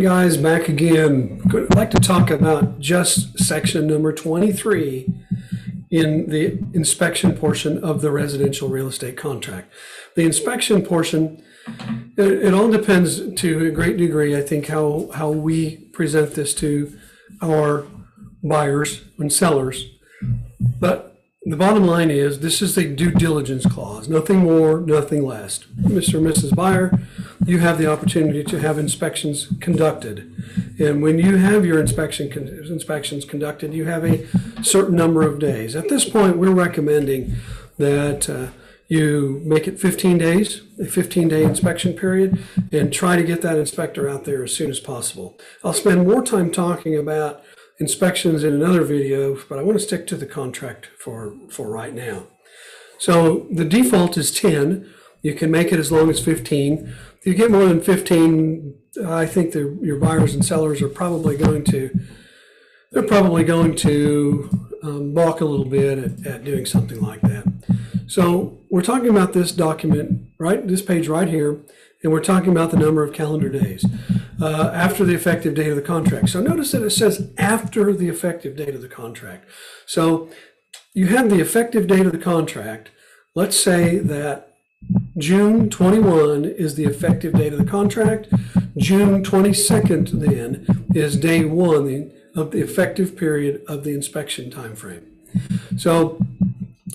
right, guys, back again. I'd like to talk about just section number 23 in the inspection portion of the residential real estate contract. The inspection portion, it all depends to a great degree, I think, how we present this to our buyers and sellers. But the bottom line is, this is a due diligence clause, nothing more, nothing less. Mr. and Mrs. Buyer, you have the opportunity to have inspections conducted. And when you have your inspections conducted, you have a certain number of days. At this point, we're recommending that you make it 15 days, a 15-day inspection period, and try to get that inspector out there as soon as possible. I'll spend more time talking about inspections in another video, but I want to stick to the contract for right now. So the default is 10. You can make it as long as 15. If you get more than 15, I think your buyers and sellers are probably going to balk a little bit at doing something like that. So we're talking about this document, right, this page right here, and we're talking about the number of calendar days after the effective date of the contract. So notice that it says after the effective date of the contract. So you have the effective date of the contract. Let's say that June 21 is the effective date of the contract. June 22nd then is day one of the effective period of the inspection time frame. So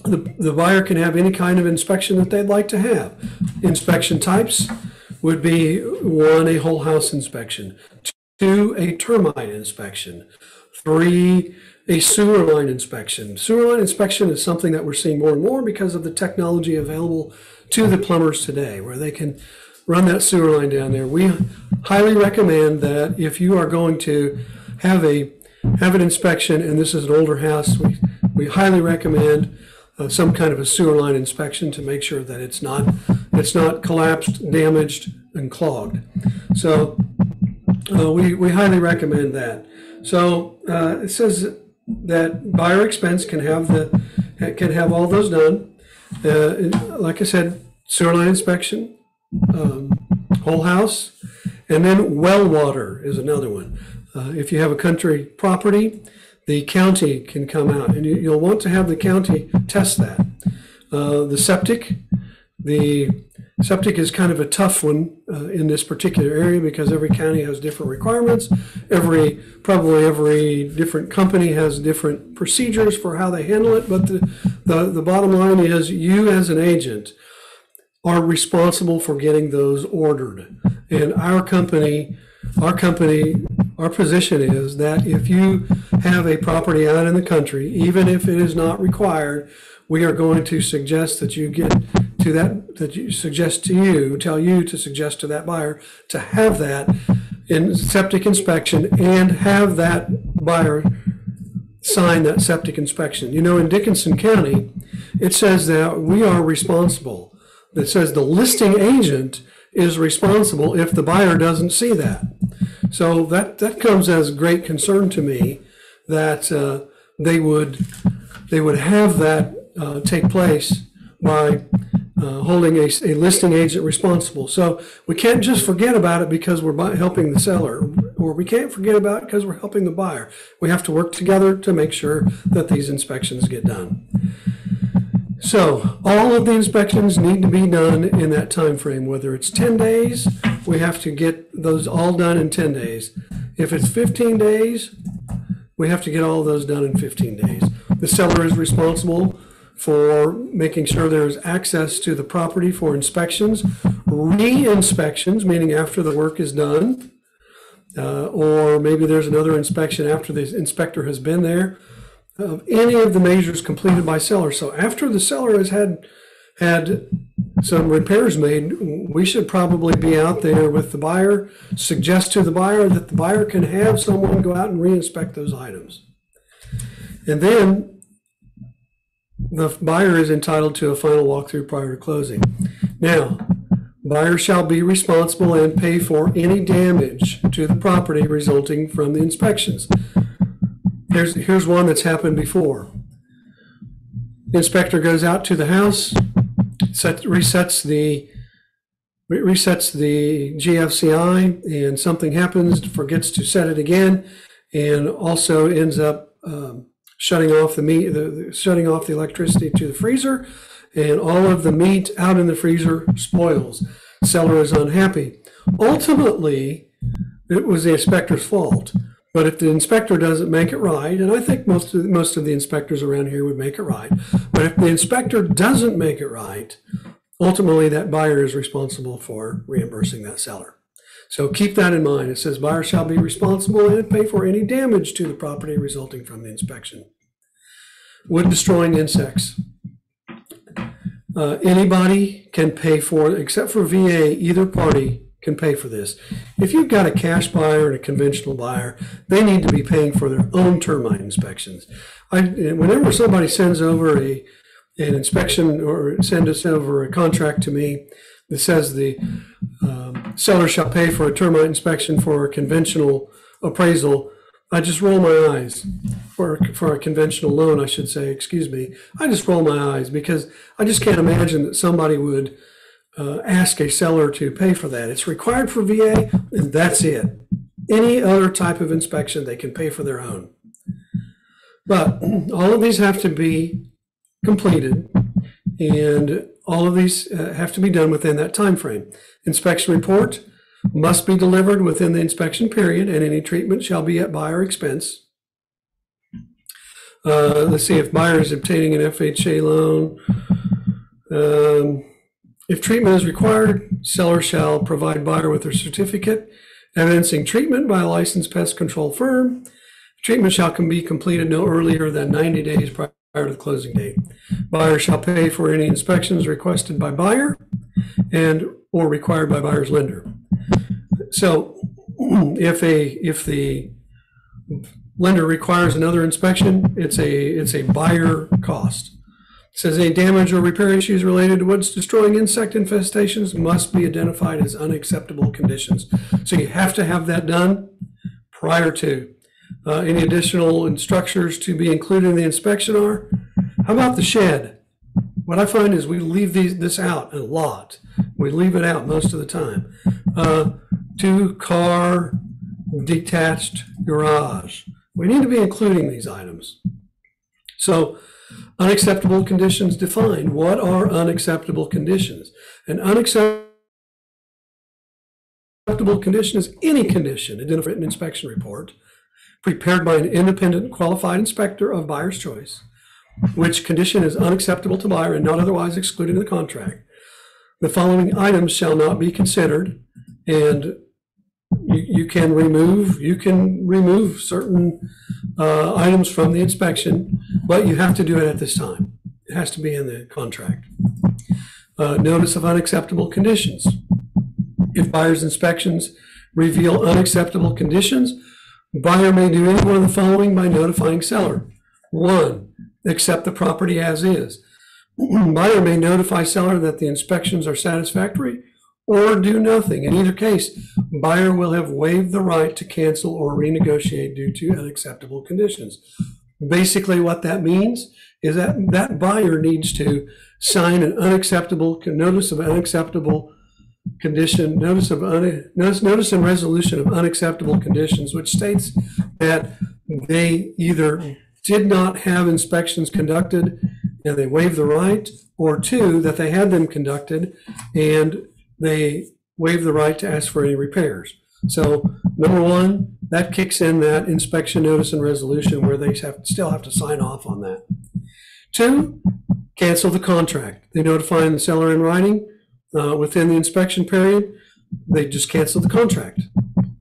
the buyer can have any kind of inspection that they'd like to have. Inspection types would be 1, a whole house inspection, 2, a termite inspection, 3, a sewer line inspection. Sewer line inspection is something that we're seeing more and more because of the technology available to the plumbers today, where they can run that sewer line down there. We highly recommend that if you are going to have an inspection, and this is an older house, we highly recommend some kind of a sewer line inspection to make sure that it's not collapsed, damaged, and clogged. So we highly recommend that. So it says that buyer expense can have all those done. Like I said, sewer line inspection, whole house, and then well water is another one. If you have a country property, the county can come out, and you'll want to have the county test that. The septic is kind of a tough one in this particular area because every county has different requirements. Probably every different company has different procedures for how they handle it. But the bottom line is, you as an agent are responsible for getting those ordered. And our position is that if you have a property out in the country, even if it is not required, we are going to suggest that you get to tell you to suggest to that buyer to have that in septic inspection and have that buyer sign that septic inspection. You know, in Dickinson County, it says that we are responsible. It says the listing agent is responsible if the buyer doesn't see that. So that comes as great concern to me that they would have that take place by holding a listing agent responsible. So we can't just forget about it because we're helping the seller, or we can't forget about it because we're helping the buyer. We have to work together to make sure that these inspections get done. So all of the inspections need to be done in that time frame. Whether it's 10 days, we have to get those all done in 10 days. If it's 15 days, we have to get all those done in 15 days. The seller is responsible for making sure there's access to the property for inspections, re-inspections, meaning after the work is done, or maybe there's another inspection after the inspector has been there. Any of the measures completed by seller. So after the seller has had some repairs made, we should probably be out there with the buyer, suggest to the buyer that the buyer can have someone go out and re-inspect those items. And then the buyer is entitled to a final walkthrough prior to closing. Now, buyer shall be responsible and pay for any damage to the property resulting from the inspections. Here's one that's happened before. The inspector goes out to the house, resets the resets the GFCI and something happens, forgets to set it again, and also ends up shutting off shutting off the electricity to the freezer, and all of the meat out in the freezer spoils. Seller is unhappy. Ultimately, it was the inspector's fault. But if the inspector doesn't make it right, and I think most of the inspectors around here would make it right, but if the inspector doesn't make it right, ultimately that buyer is responsible for reimbursing that seller. So keep that in mind. It says buyer shall be responsible and pay for any damage to the property resulting from the inspection. Wood destroying insects. Anybody can pay for it, except for VA, either party can pay for this. If you've got a cash buyer and a conventional buyer, they need to be paying for their own termite inspections. Whenever somebody sends over an inspection or send us over a contract to me that says the seller shall pay for a termite inspection for a conventional appraisal, I just roll my eyes. For a conventional loan, I should say, excuse me. I just roll my eyes because I just can't imagine that somebody would ask a seller to pay for that. It's required for VA, and that's it. Any other type of inspection, they can pay for their own. But all of these have to be completed, and all of these have to be done within that time frame. Inspection report must be delivered within the inspection period, and any treatment shall be at buyer expense. Let's see, if buyer is obtaining an FHA loan, if treatment is required, seller shall provide buyer with a certificate evidencing treatment by a licensed pest control firm. Treatment shall be completed no earlier than 90 days prior to the closing date. Buyer shall pay for any inspections requested by buyer and or required by buyer's lender. So if the lender requires another inspection, it's a buyer cost. It says any damage or repair issues related to woods destroying insect infestations must be identified as unacceptable conditions. So you have to have that done prior to. Any additional structures to be included in the inspection are, how about the shed? What I find is we leave this out a lot. We leave it out most of the time. 2-car detached garage. We need to be including these items. So unacceptable conditions defined. What are unacceptable conditions? An unacceptable condition is any condition identified in an inspection report prepared by an independent qualified inspector of buyer's choice, which condition is unacceptable to buyer and not otherwise excluded in the contract. The following items shall not be considered, and you can remove certain items from the inspection, but you have to do it at this time. It has to be in the contract. Notice of unacceptable conditions. If buyer's inspections reveal unacceptable conditions, buyer may do any one of the following by notifying seller. 1, accept the property as is. Buyer may notify seller that the inspections are satisfactory or do nothing. In either case, buyer will have waived the right to cancel or renegotiate due to unacceptable conditions. Basically, what that means is that that buyer needs to sign an unacceptable notice of unacceptable condition, notice and resolution of unacceptable conditions, which states that they either did not have inspections conducted and they waived the right, or 2, that they had them conducted and they waived the right to ask for any repairs. So number 1, that kicks in that inspection notice and resolution where they still have to sign off on that. 2, cancel the contract. They notify the seller in writing within the inspection period, they just cancel the contract.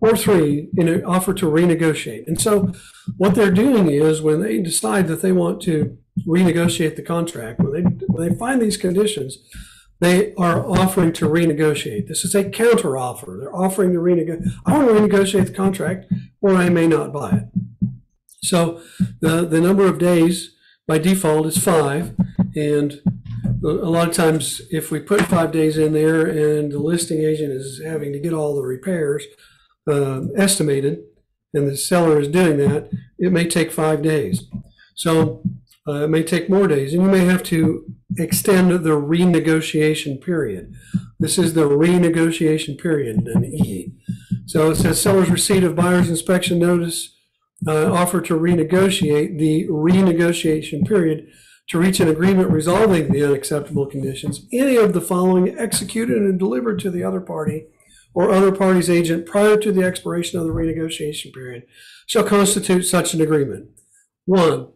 Or 3, offer to renegotiate. And so what they're doing is when they decide that they want to renegotiate the contract, when they find these conditions, they are offering to renegotiate. This is a counter offer. They're offering to renegotiate. I want to renegotiate the contract, or I may not buy it. So the number of days by default is 5, and a lot of times if we put 5 days in there and the listing agent is having to get all the repairs estimated, and the seller is doing that, it may take 5 days. So it may take more days, and you may have to extend the renegotiation period. This is the renegotiation period, an E. So it says seller's receipt of buyer's inspection notice, offer to renegotiate the renegotiation period to reach an agreement resolving the unacceptable conditions. Any of the following executed and delivered to the other party or other party's agent prior to the expiration of the renegotiation period shall constitute such an agreement. 1,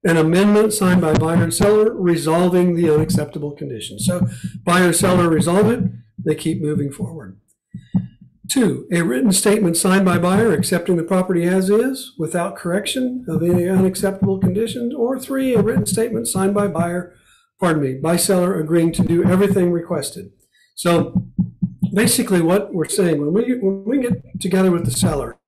an amendment signed by buyer and seller resolving the unacceptable conditions. So buyer and seller resolve it, they keep moving forward. 2, a written statement signed by buyer accepting the property as is without correction of any unacceptable conditions. Or 3, a written statement signed by by seller agreeing to do everything requested. So basically what we're saying, when we get together with the seller,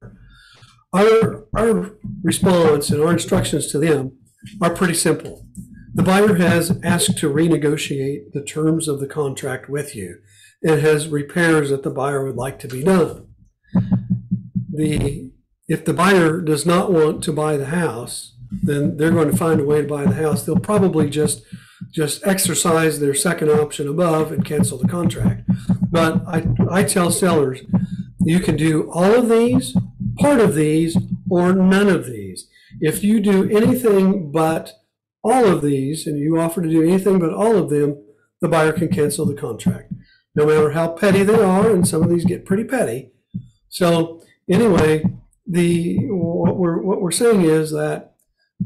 our response and our instructions to them are pretty simple. The buyer has asked to renegotiate the terms of the contract with you and has repairs that the buyer would like to be done. If the buyer does not want to buy the house, then they're going to find a way to buy the house. They'll probably just exercise their second option above and cancel the contract. But I tell sellers, you can do all of these, part of these, or none of these. If you do anything but all of these, and you offer to do anything but all of them, the buyer can cancel the contract, no matter how petty they are, and some of these get pretty petty. So anyway, what we're saying is that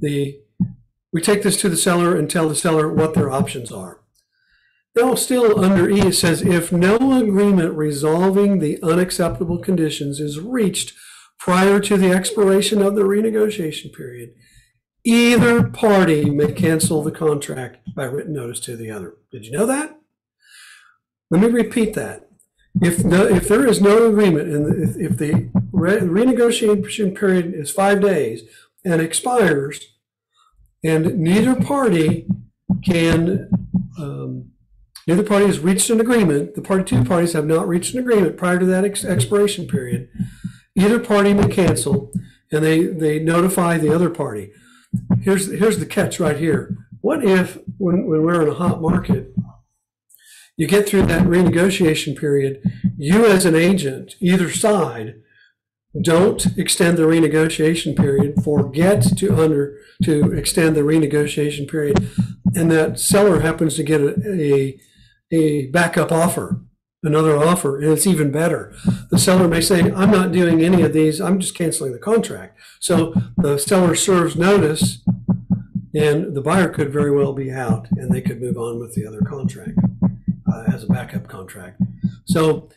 we take this to the seller and tell the seller what their options are. Now, still under E, it says, if no agreement resolving the unacceptable conditions is reached prior to the expiration of the renegotiation period, either party may cancel the contract by written notice to the other. Did you know that? Let me repeat that. If there is no agreement, and if the renegotiation period is 5 days and expires, and neither party has reached an agreement, the two parties have not reached an agreement prior to that expiration period, either party may cancel, and they notify the other party. Here's the catch right here. What if, when we're in a hot market, you get through that renegotiation period, you as an agent, either side, don't extend the renegotiation period, forget to extend the renegotiation period, and that seller happens to get a backup offer, another offer, and it's even better. The seller may say, I'm not doing any of these, I'm just canceling the contract. So the seller serves notice, and the buyer could very well be out, and they could move on with the other contract as a backup contract. So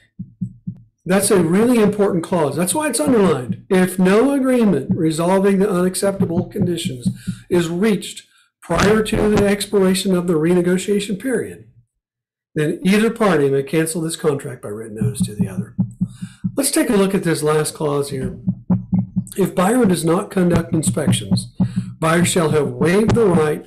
that's a really important clause. That's why it's underlined. If no agreement resolving the unacceptable conditions is reached prior to the expiration of the renegotiation period, then either party may cancel this contract by written notice to the other. Let's take a look at this last clause here. If buyer does not conduct inspections, buyer shall have waived the right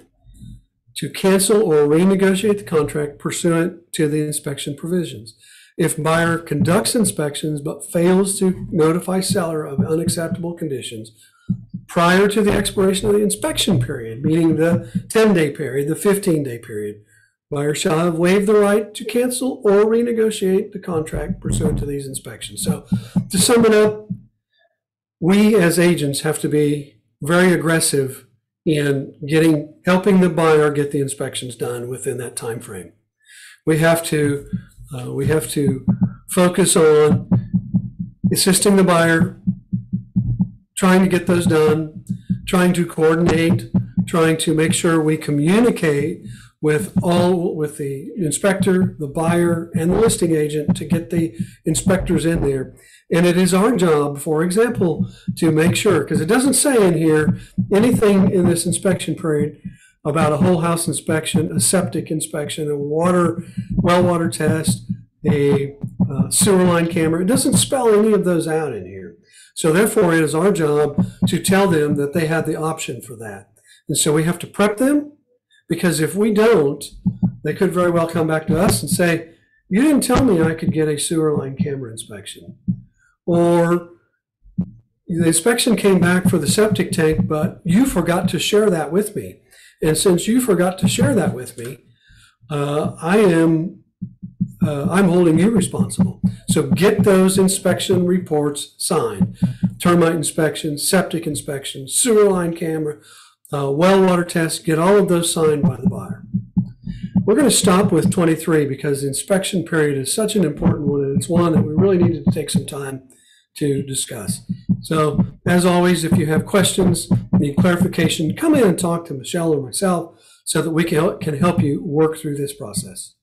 to cancel or renegotiate the contract pursuant to the inspection provisions. If buyer conducts inspections but fails to notify seller of unacceptable conditions prior to the expiration of the inspection period, meaning the 10-day period, the 15-day period, buyer shall have waived the right to cancel or renegotiate the contract pursuant to these inspections. So to sum it up, we as agents have to be very aggressive in helping the buyer get the inspections done within that time frame. We have to focus on assisting the buyer, trying to get those done, trying to coordinate, trying to make sure we communicate with the inspector, the buyer, and the listing agent to get the inspectors in there. And it is our job, for example, to make sure, because it doesn't say in here anything in this inspection period about a whole house inspection, a septic inspection, a well water test, a sewer line camera. It doesn't spell any of those out in here. So therefore, it is our job to tell them that they have the option for that. And so we have to prep them, because if we don't, they could very well come back to us and say, you didn't tell me I could get a sewer line camera inspection. Or the inspection came back for the septic tank, but you forgot to share that with me. And since you forgot to share that with me, I am I'm holding you responsible. So get those inspection reports signed. Termite inspection, septic inspection, sewer line camera, well water test, get all of those signed by the buyer. We're going to stop with 23 because the inspection period is such an important one, and it's one that we really needed to take some time to discuss. So, as always, if you have questions, need clarification, come in and talk to Michelle or myself so that we can help you work through this process.